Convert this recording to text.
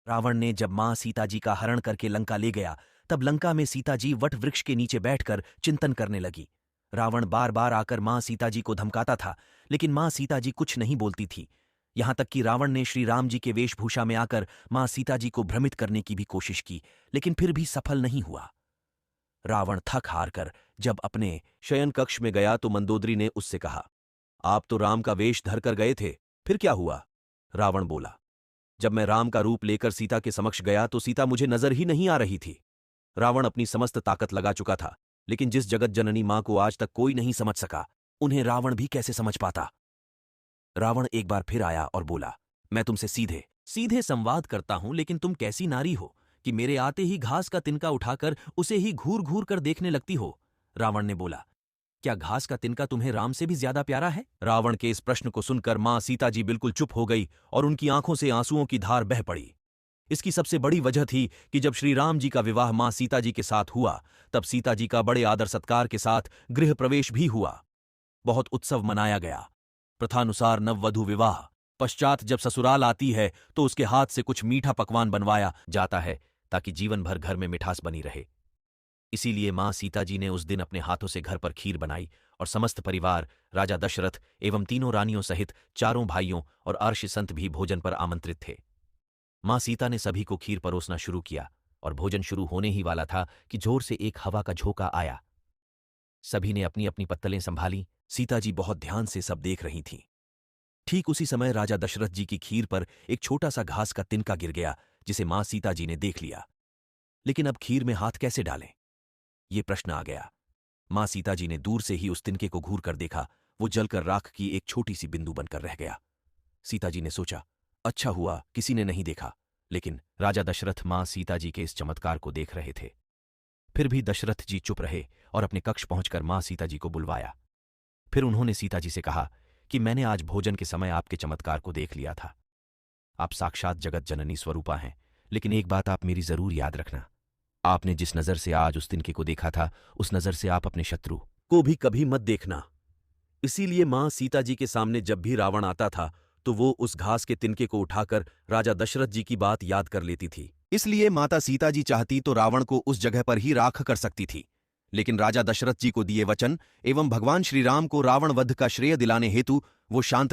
रावण ने जब मां सीता जी का हरण करके लंका ले गया, तब लंका में सीता जी वट वृक्ष के नीचे बैठकर चिंतन करने लगी। रावण बार बार आकर मां सीता जी को धमकाता था, लेकिन मां सीता जी कुछ नहीं बोलती थी। यहां तक कि रावण ने श्री राम जी के वेशभूषा में आकर मां सीता जी को भ्रमित करने की भी कोशिश की, लेकिन फिर भी सफल नहीं हुआ। रावण थक हार कर जब अपने शयन कक्ष में गया तो मंदोदरी ने उससे कहा, आप तो राम का वेश धरकर गए थे, फिर क्या हुआ? रावण बोला, जब मैं राम का रूप लेकर सीता के समक्ष गया तो सीता मुझे नजर ही नहीं आ रही थी। रावण अपनी समस्त ताकत लगा चुका था, लेकिन जिस जगत जननी मां को आज तक कोई नहीं समझ सका, उन्हें रावण भी कैसे समझ पाता। रावण एक बार फिर आया और बोला, मैं तुमसे सीधे सीधे संवाद करता हूं, लेकिन तुम कैसी नारी हो कि मेरे आते ही घास का तिनका उठाकर उसे ही घूर घूर कर देखने लगती हो। रावण ने बोला, क्या घास का तिनका तुम्हें राम से भी ज्यादा प्यारा है? रावण के इस प्रश्न को सुनकर मां सीता जी बिल्कुल चुप हो गई और उनकी आंखों से आंसुओं की धार बह पड़ी। इसकी सबसे बड़ी वजह थी कि जब श्री राम जी का विवाह मां सीता जी के साथ हुआ, तब सीता जी का बड़े आदर सत्कार के साथ गृह प्रवेश भी हुआ। बहुत उत्सव मनाया गया। प्रथानुसार नववधु विवाह पश्चात जब ससुराल आती है तो उसके हाथ से कुछ मीठा पकवान बनवाया जाता है, ताकि जीवन भर घर में मिठास बनी रहे। इसीलिए मां सीता जी ने उस दिन अपने हाथों से घर पर खीर बनाई और समस्त परिवार, राजा दशरथ एवं तीनों रानियों सहित चारों भाइयों और अर्षि संत भी भोजन पर आमंत्रित थे। मां सीता ने सभी को खीर परोसना शुरू किया और भोजन शुरू होने ही वाला था कि जोर से एक हवा का झोंका आया। सभी ने अपनी अपनी पत्तलें संभाली। सीता जी बहुत ध्यान से सब देख रही थीं। ठीक उसी समय राजा दशरथ जी की खीर पर एक छोटा सा घास का तिनका गिर गया, जिसे मां सीता जी ने देख लिया। लेकिन अब खीर में हाथ कैसे डालें, ये प्रश्न आ गया। मां सीता जी ने दूर से ही उस तिनके को घूर कर देखा। वो जलकर राख की एक छोटी सी बिंदु बनकर रह गया। सीता जी ने सोचा, अच्छा हुआ किसी ने नहीं देखा। लेकिन राजा दशरथ मां सीता जी के इस चमत्कार को देख रहे थे। फिर भी दशरथ जी चुप रहे और अपने कक्ष पहुंचकर मां सीता जी को बुलवाया। फिर उन्होंने सीता जी से कहा कि मैंने आज भोजन के समय आपके चमत्कार को देख लिया था। आप साक्षात जगत जननी स्वरूपा हैं, लेकिन एक बात आप मेरी जरूर याद रखना। आपने जिस नजर से आज उस तिनके को देखा था, उस नजर से आप अपने शत्रु को भी कभी मत देखना। इसीलिए मां सीता जी के सामने जब भी रावण आता था, तो वो उस घास के तिनके को उठाकर राजा दशरथ जी की बात याद कर लेती थी। इसलिए माता सीता जी चाहती तो रावण को उस जगह पर ही राख कर सकती थी, लेकिन राजा दशरथ जी को दिए वचन एवं भगवान श्री राम को रावण वध का श्रेय दिलाने हेतु वो शांत रही।